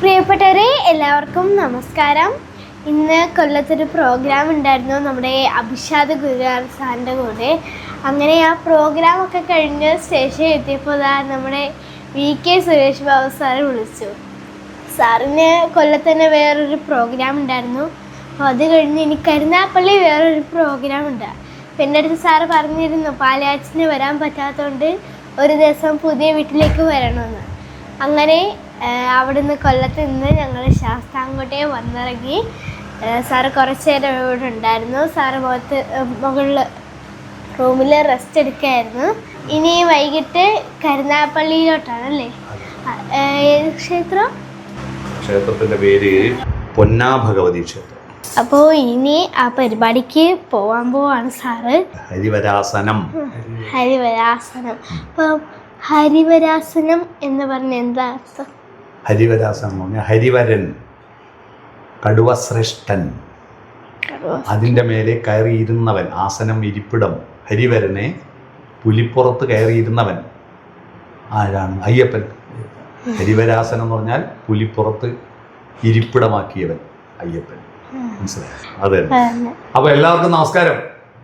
പ്രിയപ്പെട്ടവരെ, എല്ലാവർക്കും നമസ്കാരം. ഇന്ന് കൊല്ലത്തൊരു പ്രോഗ്രാം ഉണ്ടായിരുന്നു നമ്മുടെ അഭിഷാദ് ഗുരുവാർ സാറിൻ്റെ കൂടെ. അങ്ങനെ ആ പ്രോഗ്രാമൊക്കെ കഴിഞ്ഞ് സ്റ്റേഷനിൽ എത്തിയപ്പോൾ നമ്മുടെ VK സുരേഷ് ബാബു സാറ് വിളിച്ചു. സാറിന് കൊല്ലത്ത് തന്നെ വേറൊരു പ്രോഗ്രാം ഉണ്ടായിരുന്നു. അപ്പോൾ അത് കഴിഞ്ഞ് ഇനി കരുനാഗപ്പള്ളി വേറൊരു പ്രോഗ്രാം ഉണ്ട്. അപ്പം എൻ്റെ അടുത്ത് സാറ് പറഞ്ഞിരുന്നു പാലാച്ചിന് വരാൻ പറ്റാത്തതുകൊണ്ട് ഒരു ദിവസം പുതിയ വീട്ടിലേക്ക് വരണമെന്ന്. അങ്ങനെ അവിടുന്ന് കൊല്ലത്ത് നിന്ന് ഞങ്ങൾ ശാസ്താംകോട്ടയെ വന്നിറങ്ങി. സാറ് കുറച്ച് നേരം ഇവിടെ ഉണ്ടായിരുന്നു. സാറ് മുകളിൽ റൂമിൽ റെസ്റ്റ് എടുക്കുകയായിരുന്നു. ഇനി വൈകിട്ട് കരുനാഗപ്പള്ളിയിലോട്ടാണല്ലേ? ഏത് ക്ഷേത്രം? ക്ഷേത്രത്തിൻ്റെ പേര് പൊന്നാ ഭഗവതി ക്ഷേത്രം. അപ്പോൾ ഇനി ആ പരിപാടിക്ക് പോവാൻ പോവാണ് സാറ്. ഹരിവരാസനം. അപ്പോൾ ഹരിവരാസനം എന്ന് പറഞ്ഞ എന്താ അർത്ഥം? ഹരിവരാസനം എന്ന് പറഞ്ഞാൽ ഹരിവരൻ, കടുവശ്രേഷ്ഠൻ, അതിൻ്റെ മേലെ കയറിയിരുന്നവൻ, ആസനം ഇരിപ്പിടം. ഹരിവരനെ പുലിപ്പുറത്ത് കയറിയിരുന്നവൻ ആരാണ്? അയ്യപ്പൻ. ഹരിവരാസനം എന്ന് പറഞ്ഞാൽ പുലിപ്പുറത്ത് ഇരിപ്പിടമാക്കിയവൻ അയ്യപ്പൻ. മനസ്സിലായി? അതെ. അപ്പോൾ എല്ലാവർക്കും നമസ്കാരം.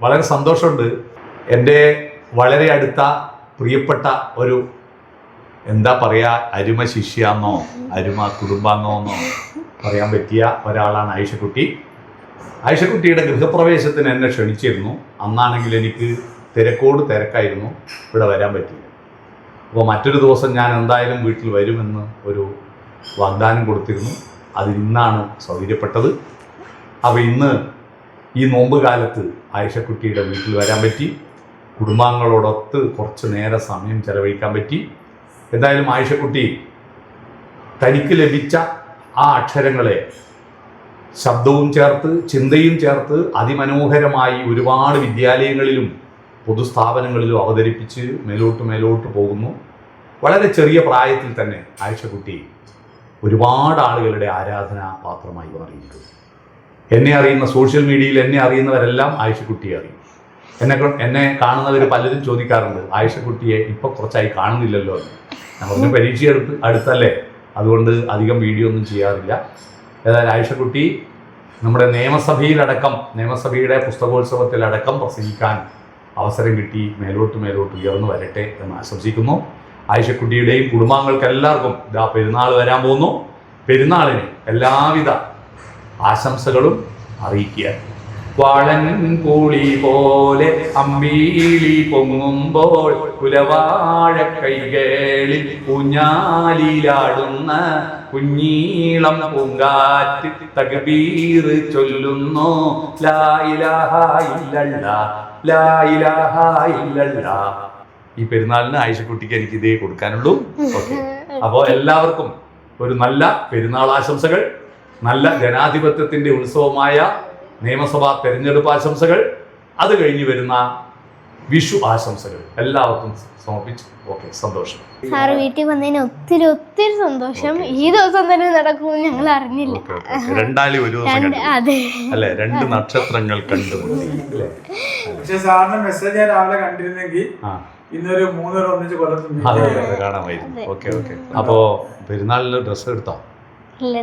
വളരെ സന്തോഷമുണ്ട്. എൻ്റെ വളരെ അടുത്ത പ്രിയപ്പെട്ട ഒരു എന്താ പറയുക, അരുമ ശിഷ്യാന്നോ അരുമ കുടുംബാംഗമെന്നോ പറയാൻ പറ്റിയ ഒരാളാണ് ആയിഷക്കുട്ടി. ആയിഷക്കുട്ടിയുടെ ഗൃഹപ്രവേശത്തിന് എന്നെ ക്ഷണിച്ചിരുന്നു. അന്നാണെങ്കിൽ എനിക്ക് തിരക്കായിരുന്നു, ഇവിടെ വരാൻ പറ്റില്ല. അപ്പോൾ മറ്റൊരു ദിവസം ഞാൻ എന്തായാലും വീട്ടിൽ വരുമെന്ന് ഒരു വാഗ്ദാനം കൊടുത്തിരുന്നു. അത് ഇന്നാണ് സൗകര്യപ്പെട്ടത്. അപ്പോൾ ഇന്ന് ഈ നോമ്പ് കാലത്ത് ആയിഷക്കുട്ടിയുടെ വീട്ടിൽ വരാൻ പറ്റി. കുടുംബാംഗങ്ങളോടൊത്ത് കുറച്ച് നേരം സമയം ചെലവഴിക്കാൻ പറ്റി. എന്തായാലും ആയിഷക്കുട്ടി തനിക്ക് ലഭിച്ച ആ അക്ഷരങ്ങളെ ശബ്ദവും ചേർത്ത് ചിന്തയും ചേർത്ത് അതിമനോഹരമായി ഒരുപാട് വിദ്യാലയങ്ങളിലും പൊതുസ്ഥാപനങ്ങളിലും അവതരിപ്പിച്ച് മേലോട്ട് പോകുന്നു. വളരെ ചെറിയ പ്രായത്തിൽ തന്നെ ആയിഷക്കുട്ടി ഒരുപാട് ആളുകളുടെ ആരാധനാ പാത്രമായി മാറിയിരിക്കുന്നു. എന്നെ അറിയുന്ന, സോഷ്യൽ മീഡിയയിൽ എന്നെ അറിയുന്നവരെല്ലാം ആയിഷക്കുട്ടിയെ അറിയും. എന്നെ കാണുന്നവർ പലരും ചോദിക്കാറുണ്ട്, ആയിഷക്കുട്ടിയെ ഇപ്പോൾ കുറച്ചായി കാണുന്നില്ലല്ലോ എന്ന്. നമ്മളൊന്ന് പരീക്ഷ അടുത്തല്ലേ, അതുകൊണ്ട് അധികം വീഡിയോ ഒന്നും ചെയ്യാറില്ല. ഏതായാലും ആയിഷക്കുട്ടി നമ്മുടെ നിയമസഭയുടെ പുസ്തകോത്സവത്തിലടക്കം പ്രസംഗിക്കാൻ അവസരം കിട്ടി. മേലോട്ട് ഉയർന്നു വരട്ടെ എന്ന് ആശംസിക്കുന്നു. ആയിഷക്കുട്ടിയുടെയും കുടുംബാംഗങ്ങൾക്ക് എല്ലാവർക്കും ഇതാ പെരുന്നാൾ വരാൻ പോകുന്നു. പെരുന്നാളിന് എല്ലാവിധ ആശംസകളും അറിയിക്കുക. വാളൻകൂളി പോലെ അമ്പീലി പൊങ്ങുമ്പോൾ കുലവാഴ കൈകളിൽ ഊഞ്ഞാലിലാടുന്ന കുഞ്ഞീളം പൂങ്കാറ്റ് തക്ബീർ ചൊല്ലുന്നു. ലാ ഇലാഹ ഇല്ലല്ലാഹ്, ലാ ഇലാഹ ഇല്ലല്ലാഹ്. ഈ പെരുന്നാളിന് ആയിഷക്കുട്ടിക്ക് എനിക്ക് ഇതേ കൊടുക്കാനുള്ളൂ. ഓക്കെ, അപ്പോൾ എല്ലാവർക്കും ഒരു നല്ല പെരുന്നാൾ ആശംസകൾ, നല്ല ജനാധിപത്യത്തിൻ്റെ ഉത്സവമായ നിയമസഭാ തെരഞ്ഞെടുപ്പ് ആശംസകൾ, അത് കഴിഞ്ഞ് വരുന്ന വിഷു ആശംസകൾ എല്ലാവർക്കും സമർപ്പിച്ചു. ഓക്കെ, സന്തോഷം. സാറ് വീട്ടിൽ വന്നതിന് ഒത്തിരി സന്തോഷം. ഈ ദിവസം തന്നെ നടക്കുമെന്ന് ഞങ്ങൾ അറിഞ്ഞില്ല. രണ്ടാലും ഒരു ദിവസം അല്ലെ, 2 നക്ഷത്രങ്ങൾ കണ്ടുമുട്ടി. പക്ഷെ സാറിന്റെ മെസ്സേജ് ഞാൻ രാവിലെ കണ്ടിരുന്നെങ്കിൽ ഇന്നൊരു 3 ഒന്നിച്ച് കൊല്ലത്തും കാണാമായിരുന്നു. ഓക്കെ. അപ്പോ പെരുന്നാളിൽ ഡ്രസ്സ് എടുത്തോ? ഇല്ല.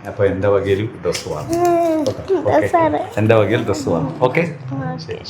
അപ്പൊ എന്റെ വകയിൽ ഡ്രസ്സ് വാങ്ങും. എന്റെ വകയിൽ ഡ്രസ്സ് വാങ്ങും. ഓക്കെ, ശരി.